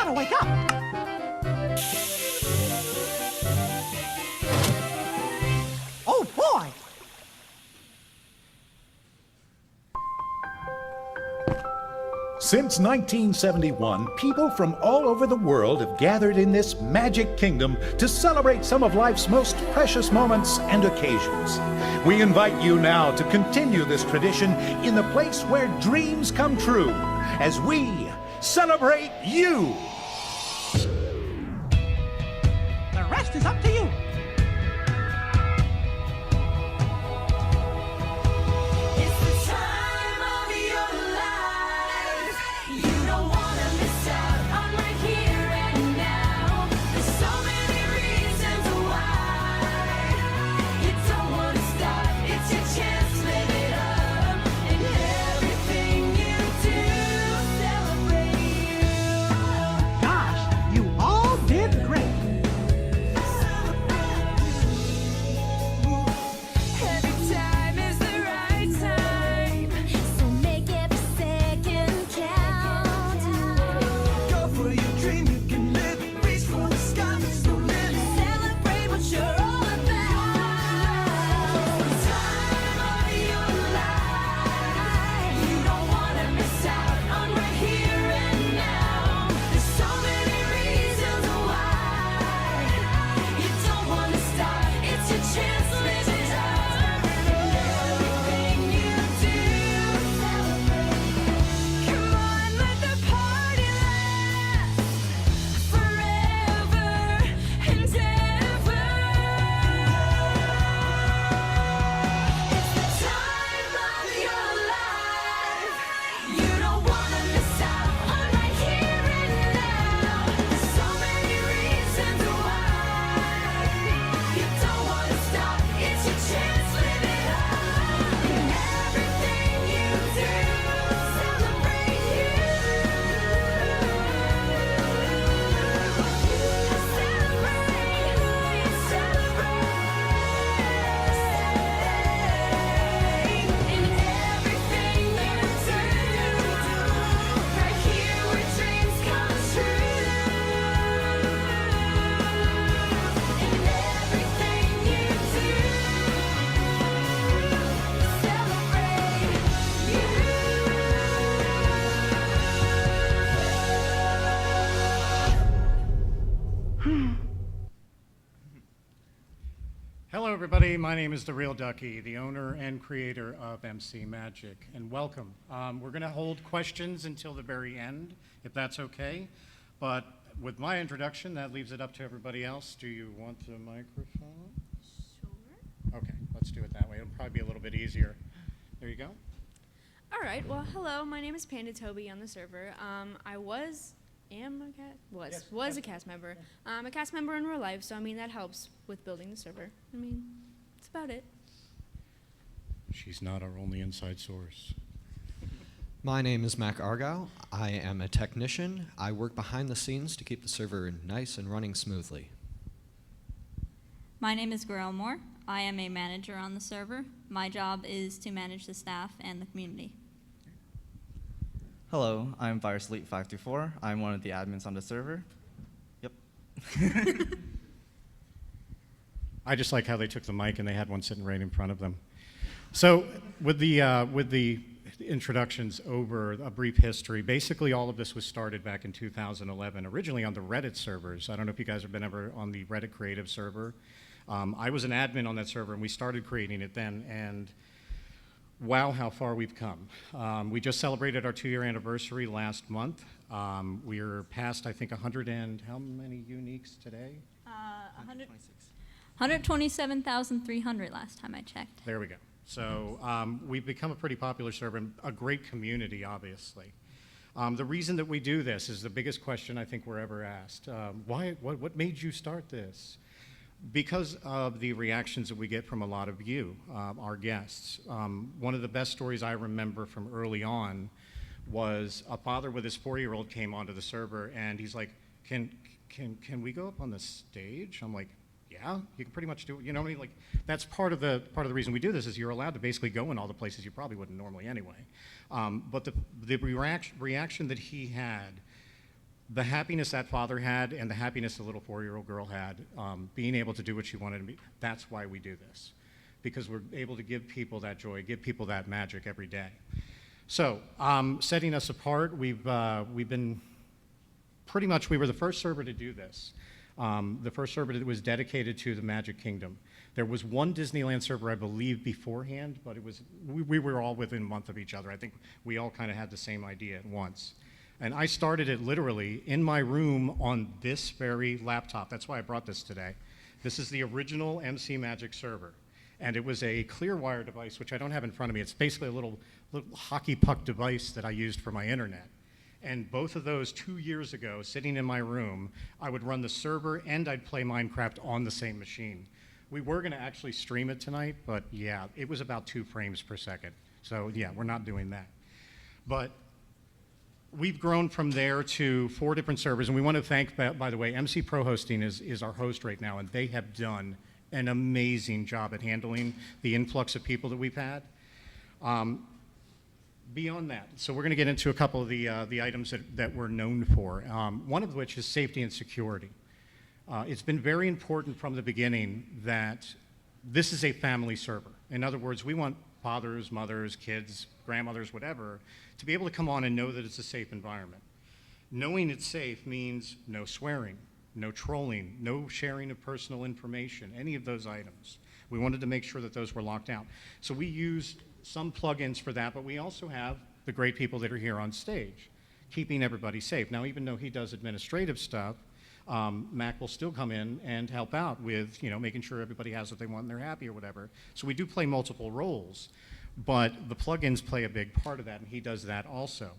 gotta wake up. Oh, boy. Since 1971, people from all over the world have gathered in this magic kingdom to celebrate some of life's most precious moments and occasions. We invite you now to continue this tradition in the place where dreams come true as we celebrate you. The rest is up to you. Hello everybody, my name is The Real Ducky, the owner and creator of mcMagic, and welcome. We're going to hold questions until the very end, if that's okay, but with my introduction, that leaves it up to everybody else. Do you want the microphone? Sure. Okay, let's do it that way. It'll probably be a little bit easier. There you go. All right, well, hello, my name is Panda Toby on the server. I was a cast member. I'm a cast member in real life, so I mean that helps with building the server. I mean, that's about it. She's not our only inside source. My name is Mac Argyle. I am a technician. I work behind the scenes to keep the server nice and running smoothly. My name is Gorel Moore. I am a manager on the server. My job is to manage the staff and the community. Hello, I'm VirusElite524. I'm one of the admins on the server. Yep. I just like how they took the mic and they had one sitting right in front of them. So with the introductions over a brief history, basically all of this was started back in 2011, originally on the Reddit servers. I don't know if you guys have been ever on the Reddit creative server. I was an admin on that server and we started creating it then, and wow, how far we've come. We just celebrated our 2-year anniversary last month. We're past, I think, 100 and how many uniques today? 127,300 last time I checked. There we go. So we've become a pretty popular server and a great community, obviously. The reason that we do this is the biggest question I think we're ever asked. What made you start this? Because of the reactions that we get from a lot of you, our guests. One of the best stories I remember from early on was a father with his 4-year-old came onto the server and he's like, can we go up on the stage? I'm like, yeah, you can pretty much do it. You know what I mean? Like, that's part of the reason we do this is you're allowed to basically go in all the places you probably wouldn't normally anyway. But the reaction that he had the happiness that father had and the happiness the little 4-year-old girl had, being able to do what she wanted to be, that's why we do this. Because we're able to give people that joy, give people that magic every day. So, setting us apart, we've been pretty much, we were the first server to do this. The first server that was dedicated to the Magic Kingdom. There was one Disneyland server, I believe, beforehand, but it was, we were all within a month of each other. I think we all kind of had the same idea at once. And I started it literally in my room on this very laptop. That's why I brought this today. This is the original mcMagic server. And it was a clear wire device, which I don't have in front of me. It's basically a little hockey puck device that I used for my internet. And both of those 2 years ago, sitting in my room, I would run the server and I'd play Minecraft on the same machine. We were gonna actually stream it tonight, but yeah, it was about 2 frames per second. So yeah, we're not doing that. But we've grown from there to 4 different servers, and we want to thank, by the way, MC Pro Hosting is our host right now, and they have done an amazing job at handling the influx of people that we've had. Beyond that, so we're going to get into a couple of the items that we're known for, one of which is safety and security. It's been very important from the beginning that this is a family server. In other words, we want fathers, mothers, kids, grandmothers, whatever, to be able to come on and know that it's a safe environment. Knowing it's safe means no swearing, no trolling, no sharing of personal information, any of those items. We wanted to make sure that those were locked out. So we use some plugins for that, but we also have the great people that are here on stage, keeping everybody safe. Now, even though he does administrative stuff, Mac will still come in and help out with, making sure everybody has what they want and they're happy or whatever. So we do play multiple roles, but the plugins play a big part of that, and he does that also.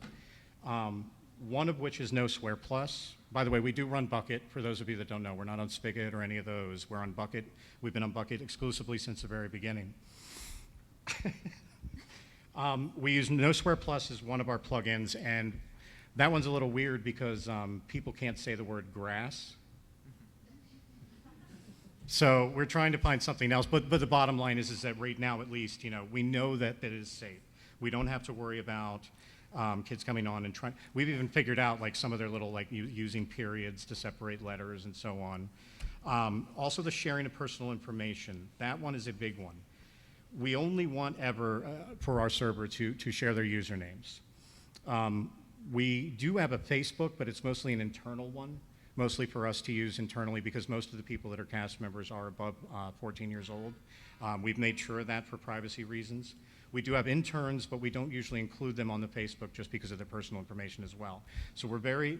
One of which is No Swear Plus. By the way, we do run Bucket. For those of you that don't know, we're not on Spigot or any of those. We're on Bucket. We've been on Bucket exclusively since the very beginning. We use No Swear Plus as one of our plugins, and that one's a little weird because people can't say the word grass. So we're trying to find something else, but the bottom line is that right now, at least, we know that it is safe. We don't have to worry about kids coming on and trying. We've even figured out like some of their little using periods to separate letters and so on. Also the sharing of personal information. That one is a big one. We only want ever for our server to share their usernames. We do have a Facebook, but it's mostly an internal one, mostly for us to use internally because most of the people that are cast members are above 14 years old. We've made sure of that for privacy reasons. We do have interns, but we don't usually include them on the Facebook just because of their personal information as well. So we're very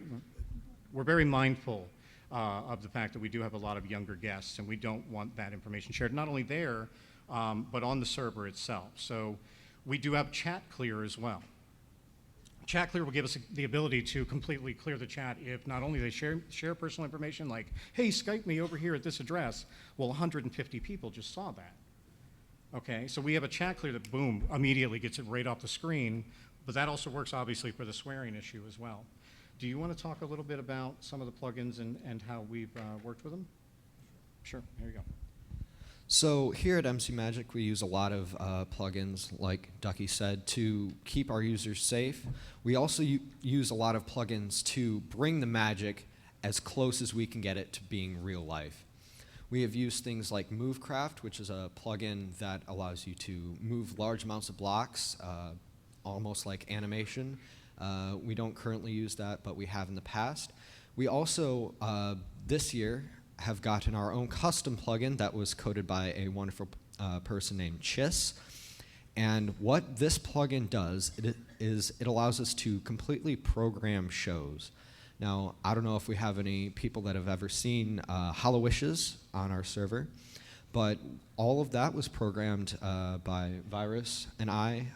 mindful of the fact that we do have a lot of younger guests, and we don't want that information shared, not only there, but on the server itself. So we do have chat clear as well. Chat clear will give us the ability to completely clear the chat if not only they share personal information like, hey, Skype me over here at this address. Well, 150 people just saw that. Okay, so we have a chat clear that, boom, immediately gets it right off the screen, but that also works obviously for the swearing issue as well. Do you want to talk a little bit about some of the plugins and how we've worked with them? Sure, here you go. So here at mcMagic, we use a lot of plugins, like Ducky said, to keep our users safe. We also use a lot of plugins to bring the magic as close as we can get it to being real life. We have used things like MoveCraft, which is a plugin that allows you to move large amounts of blocks, almost like animation. We don't currently use that, but we have in the past. We also, this year, have gotten our own custom plugin that was coded by a wonderful person named Chiss. And what this plugin does is it allows us to completely program shows. Now, I don't know if we have any people that have ever seen Hallowishes on our server, but all of that was programmed by Virus and I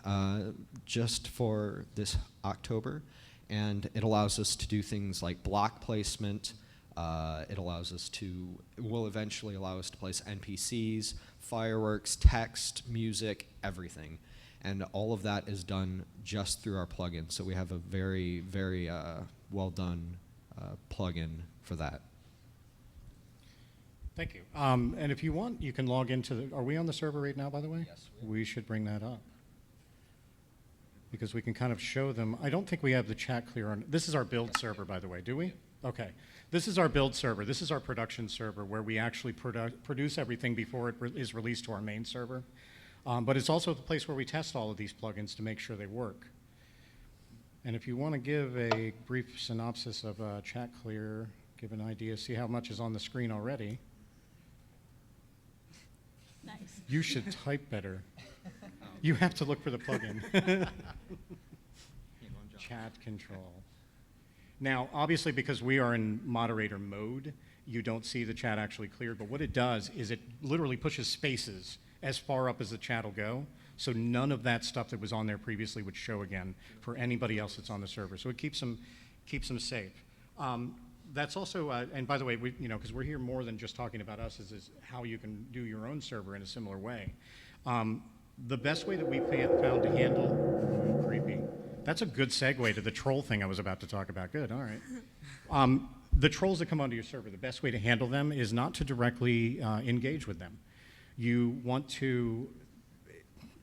just for this October, and it allows us to do things like block placement. It will eventually allow us to place NPCs, fireworks, text, music, everything. And all of that is done just through our plugin. So we have a very, very well done plugin for that. Thank you. And if you want, you can log into the, are we on the server right now, by the way? Yes. We should bring that up, because we can kind of show them. I don't think we have the chat clear on, this is our build server, by the way, do we? Okay. This is our build server. This is our production server where we actually produce everything before it is released to our main server. But it's also the place where we test all of these plugins to make sure they work. And if you want to give a brief synopsis of Chat Clear, give an idea, see how much is on the screen already. Nice. You should type better. You have to look for the plugin. Chat control. Now, obviously, because we are in moderator mode, you don't see the chat actually cleared, but what it does is it literally pushes spaces as far up as the chat will go, so none of that stuff that was on there previously would show again for anybody else that's on the server. So it keeps them safe. That's also, and by the way, because we're here more than just talking about us, is how you can do your own server in a similar way. The best way that we found to handle, creepy. That's a good segue to the troll thing I was about to talk about. Good, all right. The trolls that come onto your server, the best way to handle them is not to directly engage with them. You want to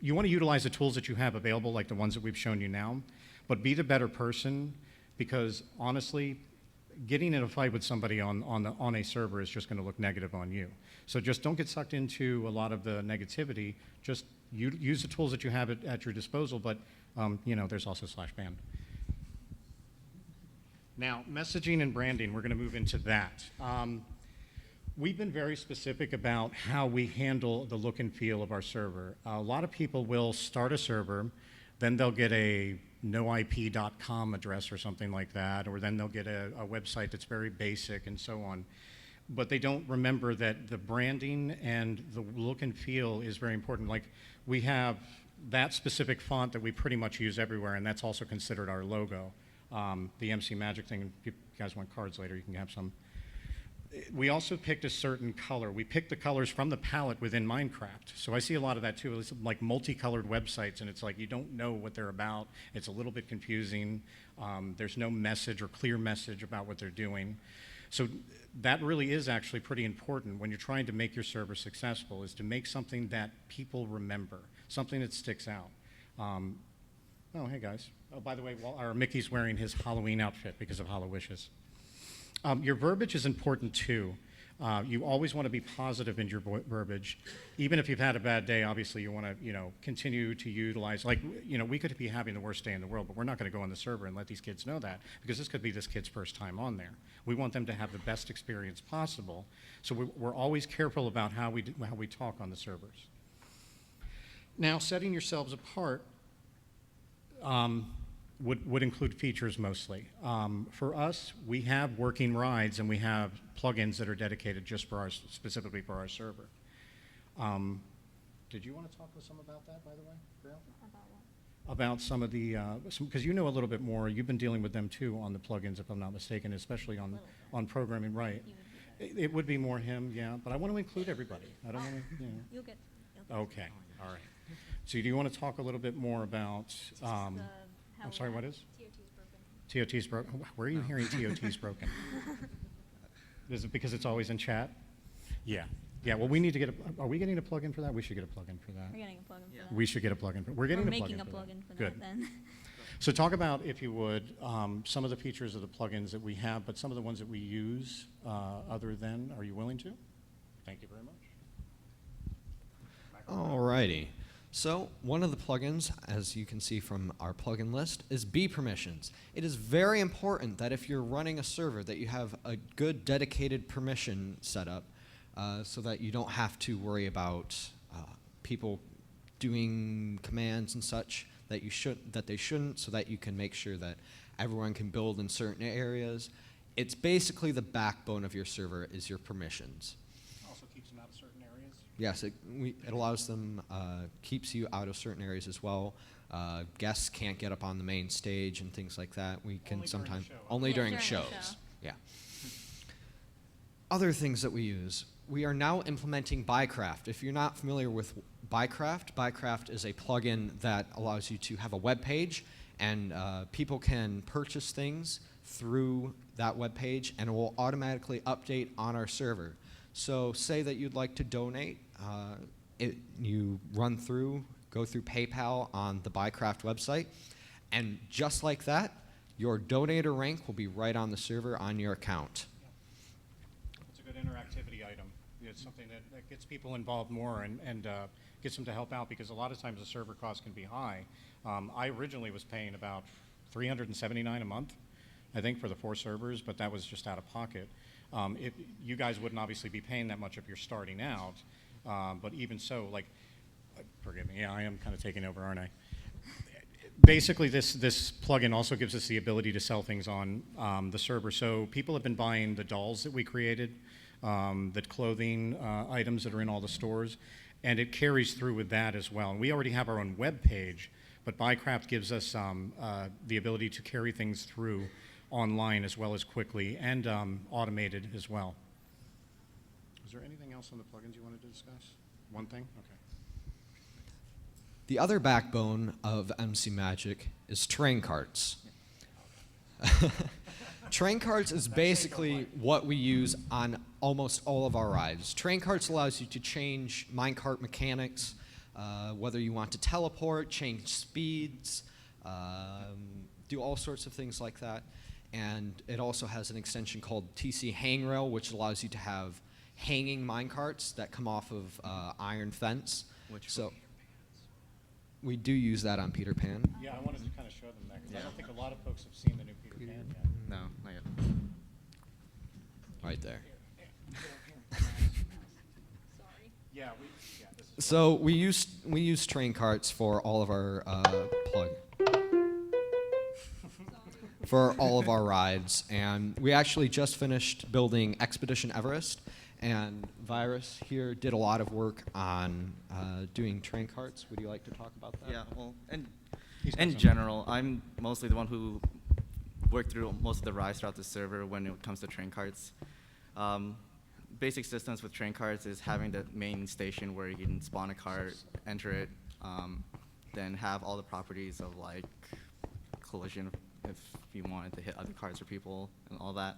utilize the tools that you have available, like the ones that we've shown you now, but be the better person, because honestly, getting in a fight with somebody on a server is just going to look negative on you. So just don't get sucked into a lot of the negativity. Just use the tools that you have at your disposal, but there's also /ban. Now, messaging and branding, we're going to move into that. We've been very specific about how we handle the look and feel of our server. A lot of people will start a server, then they'll get a noip.com address or something like that, or then they'll get a website that's very basic and so on. But they don't remember that the branding and the look and feel is very important. Like, we have that specific font that we pretty much use everywhere, and that's also considered our logo. The mcMagic thing, if you guys want cards later, you can have some. We also picked a certain color. We picked the colors from the palette within Minecraft. So I see a lot of that too. It's like multicolored websites, and it's like you don't know what they're about. It's a little bit confusing. There's no message or clear message about what they're doing. So that really is actually pretty important when you're trying to make your server successful, is to make something that people remember, something that sticks out. Oh, hey guys. Oh, by the way, Mickey's wearing his Halloween outfit because of Hallowishes. Your verbiage is important too. You always want to be positive in your verbiage. Even if you've had a bad day, obviously you want to, continue to utilize, we could be having the worst day in the world, but we're not going to go on the server and let these kids know that, because this could be this kid's first time on there. We want them to have the best experience possible. So we're always careful about how we talk on the servers. Now, setting yourselves apart would include features mostly. For us, we have working rides and we have plugins that are dedicated just specifically for our server. Did you want to talk with some about that, by the way, Grail? About what? About some of the, because you know a little bit more. You've been dealing with them too on the plugins, if I'm not mistaken, especially on programming, right? It would be more him, yeah, but I want to include everybody. I don't want to, You'll get. Okay, all right. So do you want to talk a little bit more about, I'm sorry, what is? TOT's broken. Where are you hearing TOT's broken? Is it because it's always in chat? Yeah. Yeah, well, we need to get are we getting a plugin for that? We should get a plugin for that. We're getting a plugin for that. We should get a plugin for we're getting We're a plugin making a for plugin for Good. that then. So talk about, if you would, some of the features of the plugins that we have, but some of the ones that we use other than, are you willing to? Thank you very much. Alrighty. So one of the plugins, as you can see from our plugin list, is B permissions. It is very important that if you're running a server that you have a good dedicated permission set up so that you don't have to worry about people doing commands and such that they shouldn't, so that you can make sure that everyone can build in certain areas. It's basically the backbone of your server is your permissions. Also keeps them out of certain areas. Yes, it allows them, keeps you out of certain areas as well. Guests can't get up on the main stage and things like that. We can Only during the sometimes show. only Yeah, during during the shows. show. Yeah. Other things that we use. We are now implementing Bycraft. If you're not familiar with Bycraft is a plugin that allows you to have a web page, and people can purchase things through that web page, and it will automatically update on our server. So say that you'd like to donate, you go through PayPal on the Bycraft website, and just like that, Your donator rank will be right on the server on your account. It's a good interactivity item. It's something that gets people involved more and gets them to help out, because a lot of times the server cost can be high. I originally was paying about $379 a month, I think, for the 4 servers, but that was just out of pocket. You guys wouldn't obviously be paying that much if you're starting out, but even so, like, forgive me, yeah, I am kind of taking over, aren't I? Basically, this plugin also gives us the ability to sell things on the server. So people have been buying the dolls that we created, the clothing items that are in all the stores, and it carries through with that as well. And we already have our own web page, but Buycraft gives us the ability to carry things through online as well as quickly and automated as well. Is there anything else on the plugins you wanted to discuss? One thing? Okay. The other backbone of mcMagic is train carts. Train carts is basically what we use on almost all of our rides. Train carts allows you to change minecart mechanics, whether you want to teleport, change speeds, do all sorts of things like that. And it also has an extension called TC Hangrail, which allows you to have hanging minecarts that come off of iron fence. So we do use that on Peter Pan. Yeah, I wanted to kind of show them that, because I don't think a lot of folks have seen the new Peter Pan yet. No, not yet. Right there. Yeah, this is So we use train carts for all of our for all of our rides, and we actually just finished building Expedition Everest, and Virus here did a lot of work on doing train carts. Would you like to talk about that? Yeah, well, and He's got in some. general, I'm mostly the one who worked through most of the rides throughout the server when it comes to train carts. Basic systems with train carts is having the main station where you can spawn a cart, enter it, then have all the properties of like collision if you wanted to hit other carts or people and all that.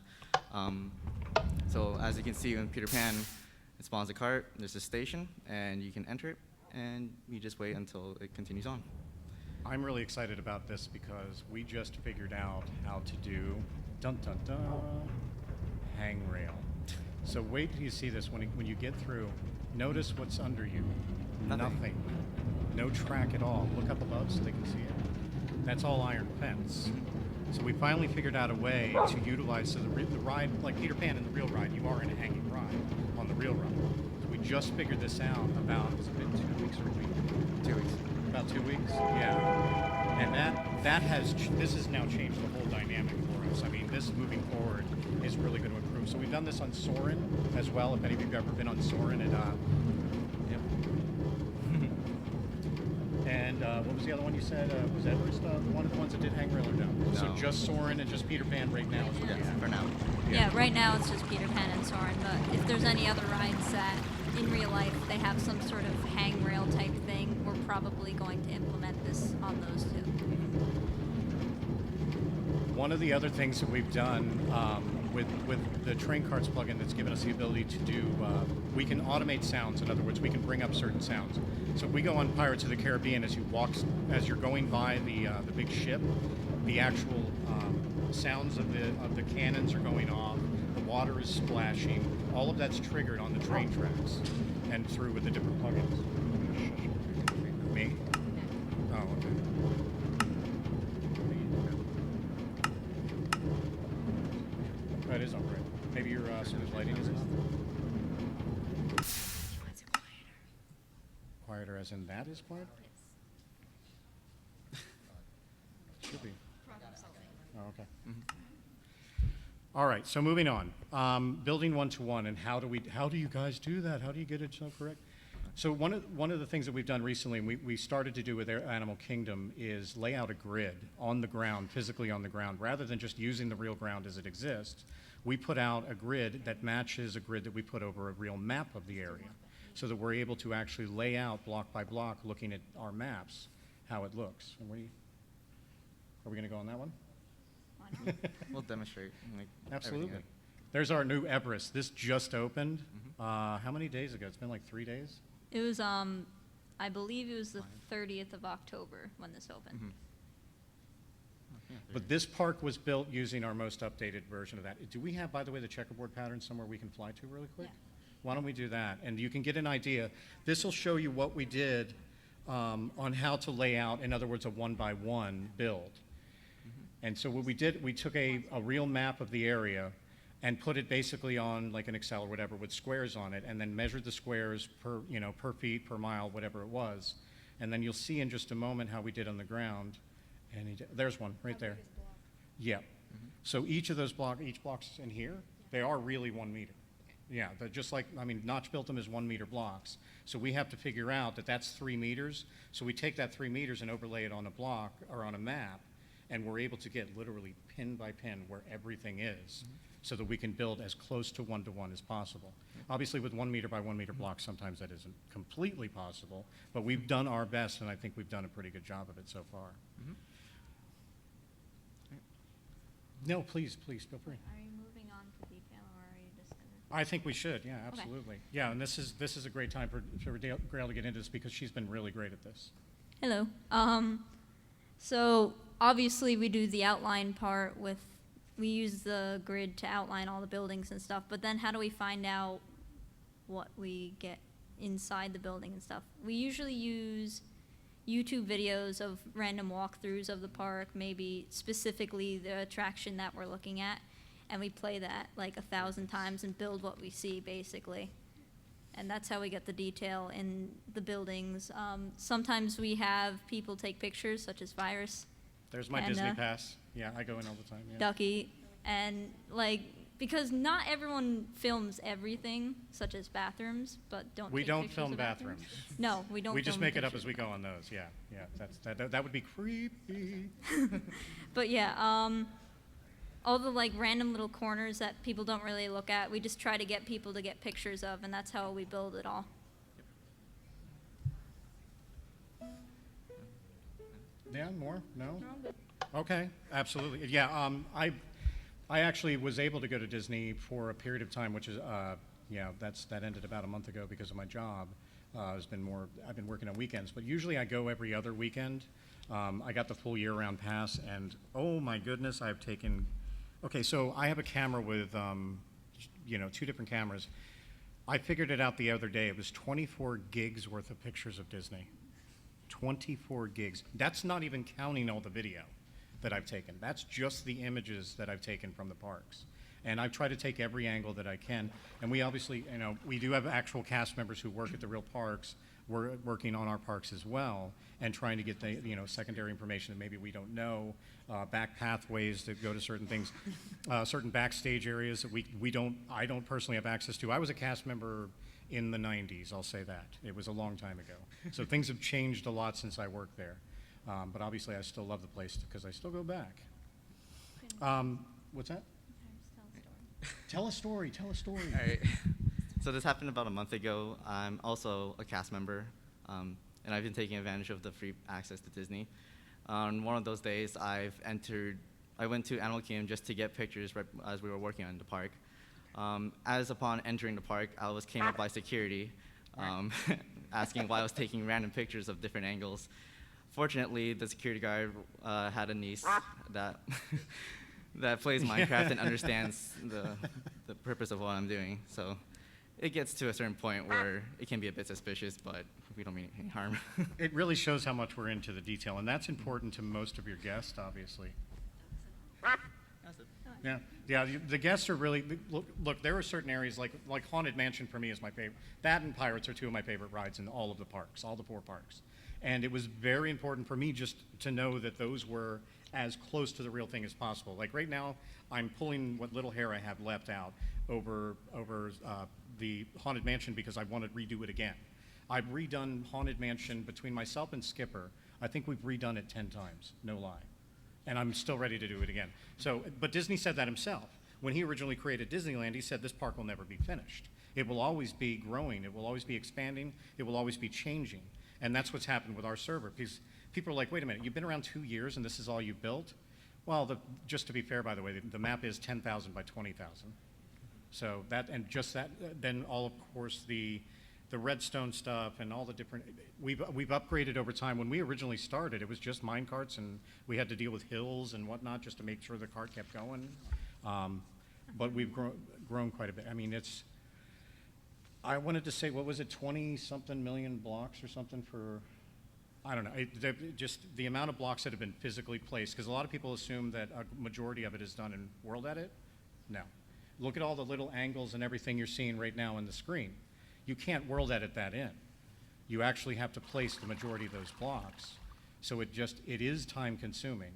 So as you can see in Peter Pan, it spawns a cart, there's a station, and you can enter it, and you just wait until it continues on. I'm really excited about this because we just figured out how to do dun dun dun hangrail. So wait till you see this when you get through. Notice what's under you. Nothing. No track at all. Look up above so they can see it. That's all iron fence. So we finally figured out a way to utilize, so the ride, like Peter Pan in the real ride, you are in a hanging ride on the real ride. So we just figured this out about, has it been 2 weeks or a week? 2 weeks. About 2 weeks, yeah. And this has now changed the whole dynamic for us. I mean, this moving forward is really going to improve. So we've done this on Soarin' as well. If any of you have ever been on Soarin', yep. And what was the other one you said? Was Everest one of the ones that did hangrail or no? So just Soarin' and just Peter Pan right now is what we have. For now. Yeah, right now it's just Peter Pan and Soarin', but if there's any other rides that in real life they have some sort of hangrail type thing, we're probably going to implement this on those too. One of the other things that we've done with the train carts plugin that's given us the ability to do, we can automate sounds. In other words, we can bring up certain sounds. So if we go on Pirates of the Caribbean, as you're going by the big ship, the actual sounds of the cannons are going off, the water is splashing, all of that's triggered on the train tracks and through with the different plugins. Me? Oh, okay. That is upright. Maybe your Sue's lighting is enough. Quieter as in that is quieter? Should be. Oh, okay. All right, so moving on. Building one-to-one, and how do you guys do that? How do you get it so correct? So one of the things that we've done recently, and we started to do with Animal Kingdom, is lay out a grid on the ground, physically on the ground. Rather than just using the real ground as it exists, we put out a grid that matches a grid that we put over a real map of the area, so that we're able to actually lay out block by block, looking at our maps, how it looks. And are we going to go on that one? We'll demonstrate. Like, Absolutely. everything. There's our new Everest. This just opened. How many days ago? It's been like 3 days? It was, I believe it was the 30th of October when this opened. But this park was built using our most updated version of that. Do we have, by the way, the checkerboard pattern somewhere we can fly to really quick? Yeah. Why don't we do that? And you can get an idea. This will show you what we did on how to lay out, in other words, a one-by-one build. And so what we did, we took a real map of the area and put it basically on like an Excel or whatever with squares on it, and then measured the squares per, per feet, per mile, whatever it was. And then you'll see in just a moment how we did on the ground. And there's one right there. Yeah. So each of those each block's in here, they are really 1 meter. Yeah, they're just like, I mean, Notch built them as 1 meter blocks. So we have to figure out that that's 3 meters. So we take that 3 meters and overlay it on a block or on a map, and we're able to get literally pin by pin where everything is, so that we can build as close to 1-to-1 as possible. Obviously, with 1 meter by 1 meter blocks, sometimes that isn't completely possible, but we've done our best, and I think we've done a pretty good job of it so far. No, please, feel free. Are you moving on to detail, or are you just gonna? I think we should, yeah, absolutely. Yeah, and this is a great time for Grail to get into this because she's been really great at this. Hello. So obviously we do the outline part we use the grid to outline all the buildings and stuff, but then how do we find out what we get inside the building and stuff? We usually use YouTube videos of random walkthroughs of the park, maybe specifically the attraction that we're looking at, and we play that like 1,000 times and build what we see, basically. And that's how we get the detail in the buildings. Sometimes we have people take pictures, such as Virus, There's my And, Disney pass. Yeah, I go in all the time, yeah. Ducky, and like, because not everyone films everything, such as bathrooms, but don't We take don't pictures film of bathrooms. No, we don't We just film make it up pictures. as we go on those, yeah, that would be creepy. But yeah, all the like random little corners that people don't really look at, we just try to get people to get pictures of, and that's how we build it all. Yeah, more? No? Okay, absolutely. Yeah, I actually was able to go to Disney for a period of time, which is, that ended about a month ago because of my job. I've been working on weekends, but usually I go every other weekend. I got the full year-round pass, and oh my goodness, I've taken, okay, so I have a camera with, 2 different cameras. I figured it out the other day. It was 24 gigs worth of pictures of Disney. 24 gigs. That's not even counting all the video that I've taken. That's just the images that I've taken from the parks. And I've tried to take every angle that I can. And we obviously, we do have actual cast members who work at the real parks. We're working on our parks as well and trying to get the, secondary information that maybe we don't know, back pathways that go to certain things, certain backstage areas that I don't personally have access to. I was a cast member in the 90s, I'll say that. It was a long time ago. So things have changed a lot since I worked there. But obviously I still love the place because I still go back. What's that? Tell a story. All right. So this happened about a month ago. I'm also a cast member, and I've been taking advantage of the free access to Disney. On one of those days, I went to Animal Kingdom just to get pictures right as we were working on the park. As upon entering the park, I was came up by security, asking why I was taking random pictures of different angles. Fortunately, the security guard had a niece that that plays Minecraft and understands the purpose of what I'm doing. So it gets to a certain point where it can be a bit suspicious, but we don't mean any harm. It really shows how much we're into the detail, and that's important to most of your guests, obviously. Yeah. The guests are really look. There are certain areas like Haunted Mansion for me is my favorite. That and Pirates are 2 of my favorite rides in all of the parks, all the 4 parks. And it was very important for me just to know that those were as close to the real thing as possible. Like right now, I'm pulling what little hair I have left out over the Haunted Mansion because I want to redo it again. I've redone Haunted Mansion between myself and Skipper. I think we've redone it 10 times, no lie. And I'm still ready to do it again. So, but Disney said that himself. When he originally created Disneyland, he said this park will never be finished. It will always be growing. It will always be expanding. It will always be changing. And that's what's happened with our server. Because people are like, wait a minute, you've been around 2 years and this is all you built? Well, just to be fair, by the way, the map is 10,000 by 20,000. So that, and just that, then all, of course, the the redstone stuff and all the different, we've upgraded over time. When we originally started, it was just mine carts, and we had to deal with hills and whatnot just to make sure the cart kept going. But we've grown quite a bit. I mean, I wanted to say, what was it, 20-something million blocks or something for, I don't know, just the amount of blocks that have been physically placed, because a lot of people assume that a majority of it is done in World Edit. No. Look at all the little angles and everything you're seeing right now on the screen. You can't World Edit that in. You actually have to place the majority of those blocks. So it is time consuming.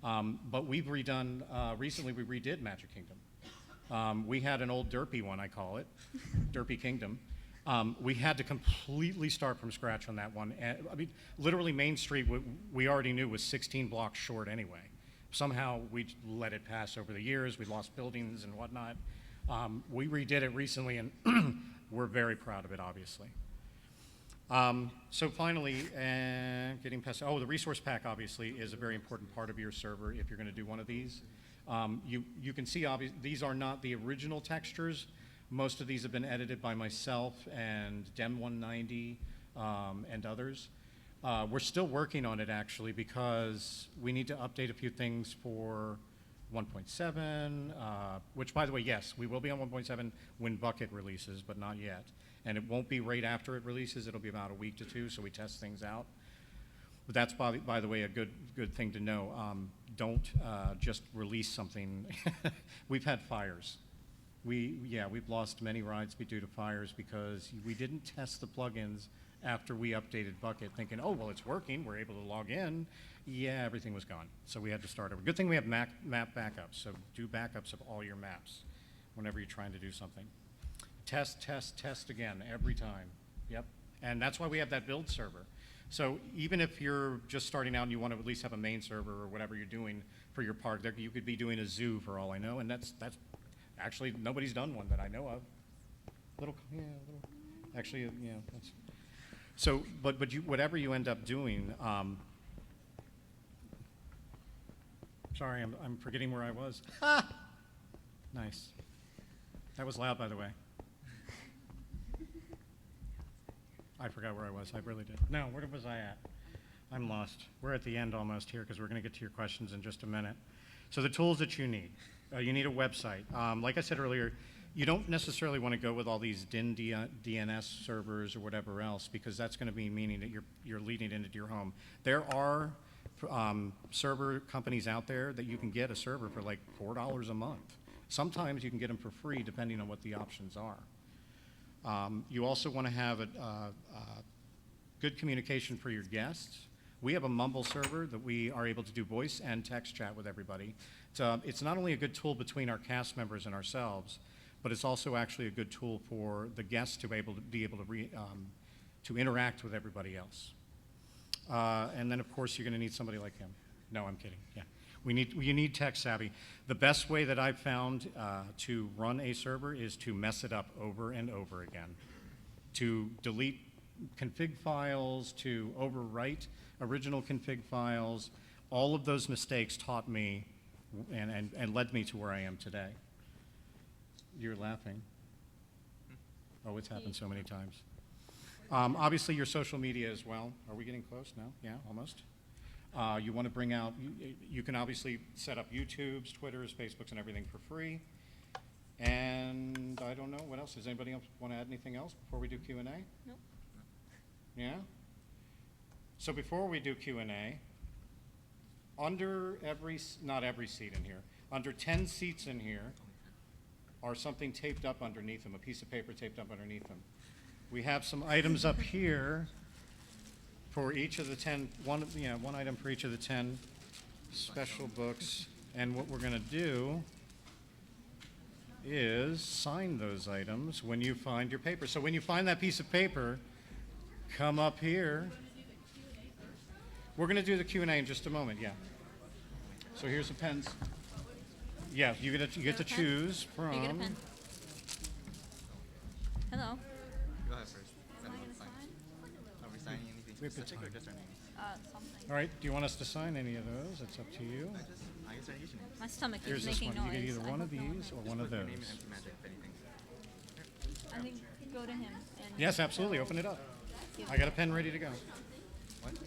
But we've redone, recently we redid Magic Kingdom. We had an old derpy one, I call it, Derpy Kingdom. We had to completely start from scratch on that one. I mean, literally Main Street, we already knew was 16 blocks short anyway. Somehow we let it pass over the years. We lost buildings and whatnot. We redid it recently, and we're very proud of it, obviously. So finally, getting past, the resource pack obviously is a very important part of your server if you're going to do one of these. You can see, these are not the original textures. Most of these have been edited by myself and Dem190 and others. We're still working on it, actually, because we need to update a few things for 1.7, which, by the way, yes, we will be on 1.7 when Bucket releases, but not yet. And it won't be right after it releases. It'll be about a week to two, so we test things out. But that's, by the way, a good thing to know. Don't just release something. We've had fires. We've lost many rides due to fires because we didn't test the plugins after we updated Bucket, thinking, oh, well, it's working. We're able to log in. Yeah, everything was gone. So we had to start over. Good thing we have map backups. So do backups of all your maps whenever you're trying to do something. Test, test, test again every time. Yep. And that's why we have that build server. So even if you're just starting out and you want to at least have a main server or whatever you're doing for your park, you could be doing a zoo for all I know, and that's actually nobody's done one that I know of. Actually, yeah. That's, so, but whatever you end up doing. Sorry, I'm forgetting where I was. Nice. That was loud, by the way. I forgot where I was. I really did. No, where was I at? I'm lost. We're at the end almost here because we're going to get to your questions in just a minute. So the tools that you need. You need a website. Like I said earlier, you don't necessarily want to go with all these DNS servers or whatever else because that's going to be meaning that you're leading into your home. There are server companies out there that you can get a server for like $4 a month. Sometimes you can get them for free depending on what the options are. You also want to have a good communication for your guests. We have a Mumble server that we are able to do voice and text chat with everybody. It's not only a good tool between our cast members and ourselves, but it's also actually a good tool for the guests to be able to interact with everybody else. And then, of course, you're going to need somebody like him. No, I'm kidding. Yeah, you need tech savvy. The best way that I've found to run a server is to mess it up over and over again, to delete config files, to overwrite original config files. All of those mistakes taught me and led me to where I am today. You're laughing. Oh, it's happened so many times. Obviously, your social media as well. Are we getting close now? Yeah, almost. You want to bring out, you can obviously set up YouTubes, Twitters, Facebooks, and everything for free. And I don't know, what else? Does anybody else want to add anything else before we do Q&A? Nope. Yeah? So before we do Q&A, under not every seat in here, under 10 seats in here are something taped up underneath them, a piece of paper taped up underneath them. We have some items up here for each of the 10, one item for each of the 10 special books. And what we're going to do is sign those items when you find your paper. So when you find that piece of paper, come up here. We're going to do the Q&A in just a moment, yeah. So here's the pens. Yeah, you get to choose from. You get a pen. Hello. Go ahead first. Am I gonna sign? Are we signing anything We have to specific or sign. just our names? Something. All right, do you want us to sign any of those? It's up to you. I guess our usernames. My stomach Here's is this making one. noise. You get either I one hope of no these or one of Put your name those. and mcMagic if anything. I think go to him and Yes, absolutely. Open it up. I got a pen ready to go. What? There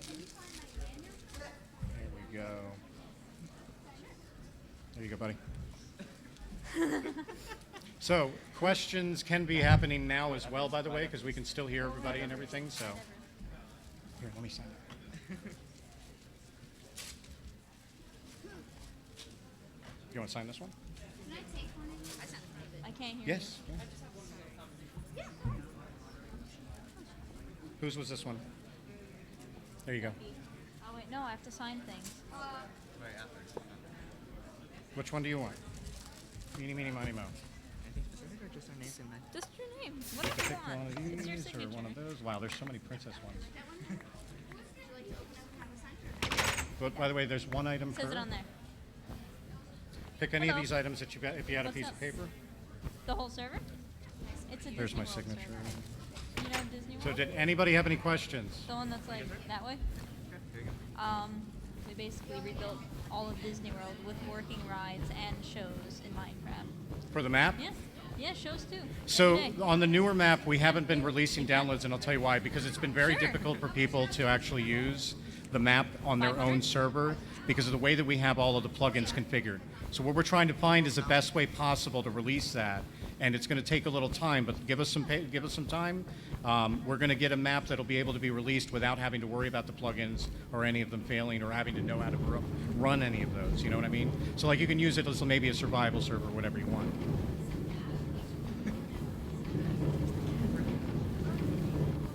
we go. There you go, buddy. So, questions can be happening now as well, by the way, because we can still hear everybody and everything. So, here, let me sign it. You want to sign this one? I can't hear Yes. Yeah. Whose was this one? There you go. you. Oh, wait, no, I have to sign things. Which one do you want? Meeny, meeny, miny, mo. Just your name. What do you Pick one want? of It's your these or signature. one of those. Wow, there's so many princess ones. But by the way, there's one item It says per. it on there. Pick any of Hello. these items that you got. If you had a What's piece up? of paper. The whole server? It's a There's Disney my World signature. server. You know Disney World? So did anybody have any questions? The one that's like that way? We basically rebuilt all of Disney World with working rides and shows in Minecraft. For the map? Yeah. Yeah, shows too. So Every day. on the newer map, we haven't been releasing downloads, and I'll tell you why. Because it's been very Sure. difficult for people to actually use the map on their 500? own server because of the way that we have all of the plugins configured. So what we're trying to find is the best way possible to release that, and it's going to take a little time. But give us some time. We're going to get a map that'll be able to be released without having to worry about the plugins or any of them failing or having to know how to run any of those. You know what I mean? So like you can use it as maybe a survival server, whatever you want.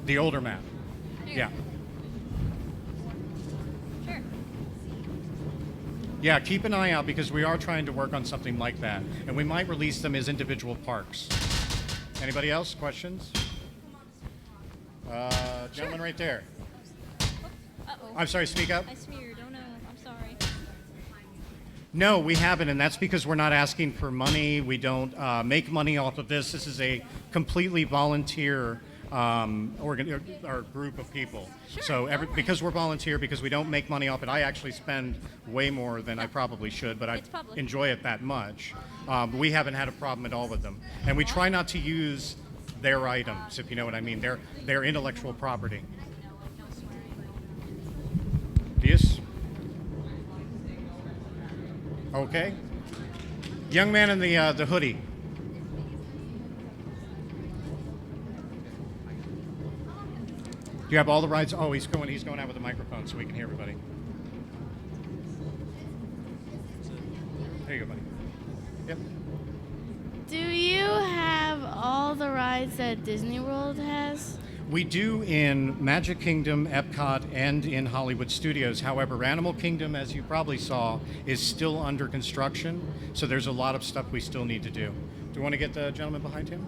The older map. Yeah. Sure. Yeah, keep an eye out because we are trying to work on something like that. And we might release them as individual parks. Anybody else? Questions? Gentleman right there. Uh-oh. I'm sorry, speak up. I smeared. Oh no, I'm sorry. No, we haven't, and that's because we're not asking for money. We don't make money off of this. This is a completely volunteer or group of people. Sure, So go for because we're volunteer, because we don't make money off it, I actually spend way more than I probably should, but I It's public. enjoy it that much. We haven't had a problem at all with them, and we try not to use their items, if you know what I mean. They're intellectual property. Yes. Okay. Young man in the hoodie. Do you have all the rides? Oh, he's going out with a microphone so we can hear everybody. There you go, buddy. Yep. Do you have all the rides that Disney World has? We do in Magic Kingdom, Epcot, and in Hollywood Studios. However, Animal Kingdom, as you probably saw, is still under construction, so there's a lot of stuff we still need to do. Do you want to get the gentleman behind him?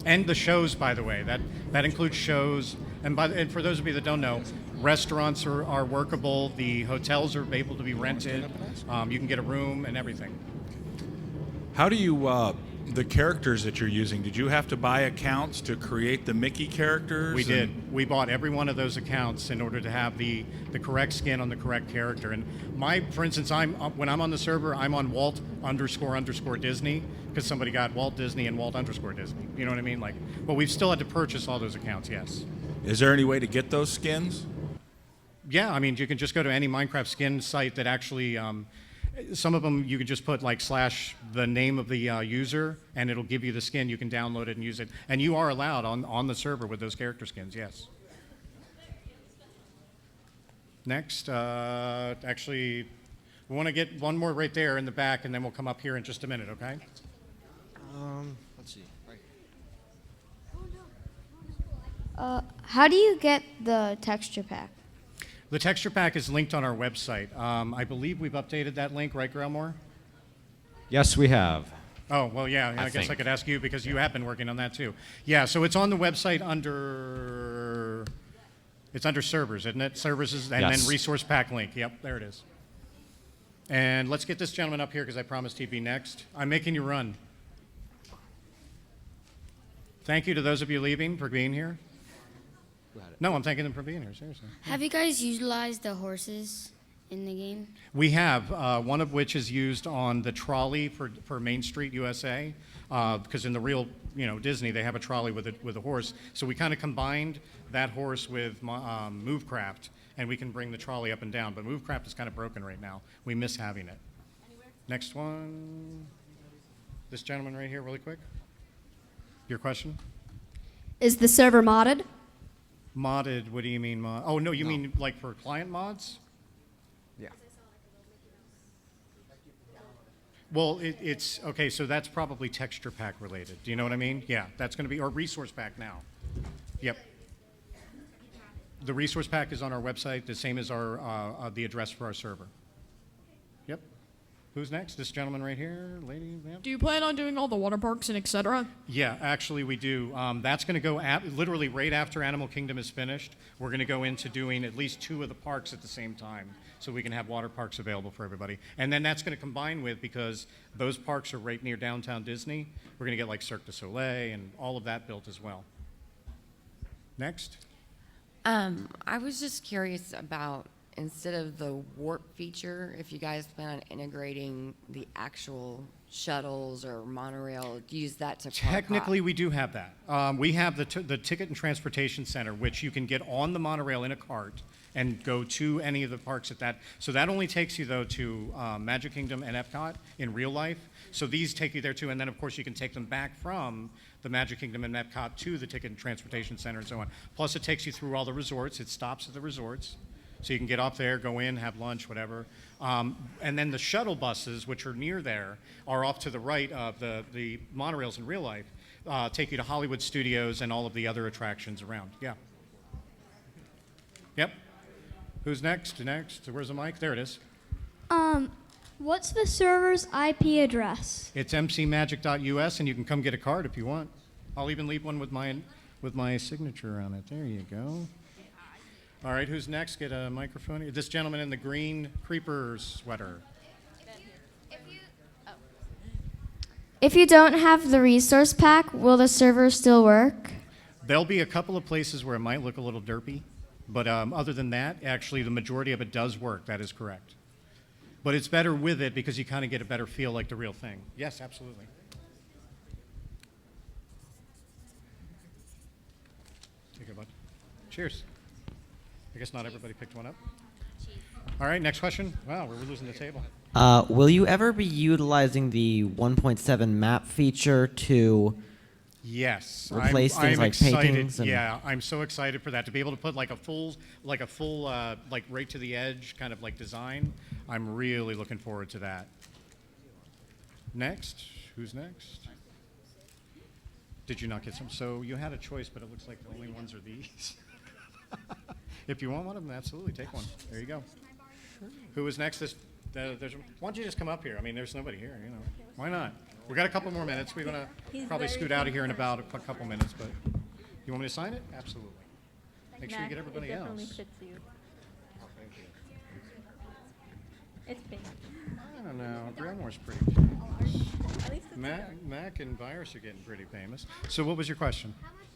And the shows, by the way. That includes shows. And for those of you that don't know, restaurants are workable. The hotels are able to be rented. You can get a room and everything. How do you, the characters that you're using, did you have to buy accounts to create the Mickey characters? We did. We bought every one of those accounts in order to have the correct skin on the correct character. And for instance, when I'm on the server, I'm on Walt __ Disney because somebody got Walt Disney and Walt _ Disney. You know what I mean? But we've still had to purchase all those accounts. Yes. Is there any way to get those skins? Yeah, I mean, you can just go to any Minecraft skin site that actually. Some of them you can just put / the name of the user, and it'll give you the skin. You can download it and use it. And you are allowed on the server with those character skins, yes. Next, actually, we want to get one more right there in the back, and then we'll come up here in just a minute, okay? Let's see. Right. How do you get the texture pack? The texture pack is linked on our website. I believe we've updated that link, right, Grelmore? Yes, we have. Oh, well, yeah, I guess I think. could ask you because you have been working on that too. Yeah, so it's on the website it's under servers, isn't it? Services and Yes. then resource pack link. Yep, there it is. And let's get this gentleman up here because I promised he'd be next. I'm making you run. Thank you to those of you leaving for being here. No, I'm thanking them for being here, seriously. Have you guys utilized the horses in the game? We have, one of which is used on the trolley for Main Street USA, because in the real, Disney, they have a trolley with a horse. So we kind of combined that horse with Movecraft, and we can bring the trolley up and down. But Movecraft is kind of broken right now. We miss having it. Next one. This gentleman right here, really quick. Your question? Is the server modded? Modded, what do you mean mod? Oh, no, you mean like for client mods? Yeah. Well, it's, okay, so that's probably texture pack related. Do you know what I mean? Yeah, that's going to be, or resource pack now. Yep. The resource pack is on our website, the same as the address for our server. Yep. Who's next? This gentleman right here, lady, ma'am? Do you plan on doing all the water parks and etc.? Yeah, actually we do. That's going to go literally right after Animal Kingdom is finished. We're going to go into doing at least 2 of the parks at the same time, so we can have water parks available for everybody. And then that's going to combine with, because those parks are right near downtown Disney, we're going to get like Cirque du Soleil and all of that built as well. Next. I was just curious about, instead of the warp feature, if you guys plan on integrating the actual shuttles or monorail, use that to Technically, we do have that. We have the Ticket and Transportation Center, which you can get on the monorail in a cart and go to any of the parks at that. So that only takes you, though, to Magic Kingdom and Epcot in real life. So these take you there, too. And then, of course, you can take them back from the Magic Kingdom and Epcot to the Ticket and Transportation Center and so on. Plus, it takes you through all the resorts. It stops at the resorts. So you can get off there, go in, have lunch, whatever. And then the shuttle buses, which are near there, are off to the right of the monorails in real life, take you to Hollywood Studios and all of the other attractions around. Yeah. Yep. Who's next? Next. Where's the mic? There it is. What's the server's IP address? It's mcmagic.us, and you can come get a card if you want. I'll even leave one with my signature on it. There you go. All right, who's next? Get a microphone. This gentleman in the green creeper sweater. If you don't have the resource pack, will the server still work? There'll be a couple of places where it might look a little derpy, but other than that, actually, the majority of it does work. That is correct. But it's better with it because you kind of get a better feel like the real thing. Yes, absolutely. Take a bite. Cheers. I guess not everybody picked one up. All right, next question. Wow, we're losing the table. Will you ever be utilizing the 1.7 map feature to Yes, replace things like excited. paintings? And Yeah, I'm so excited for that, to be able to put like a full, like right to the edge kind of like design. I'm really looking forward to that. Next, who's next? Did you not get some? So you had a choice, but it looks like the only ones are these. If you want one of them, absolutely take one. There you go. Who is next? Why don't you just come up here? I mean, there's nobody here, Why not? We got a couple more minutes. We're going to probably scoot out of here in about a couple minutes, but you want me to sign it? Absolutely. Make sure you get everybody else. Definitely fits you. It's pink. I don't know. Grimoire's pretty famous. Mac and Virus are getting pretty famous. So what was your question? How much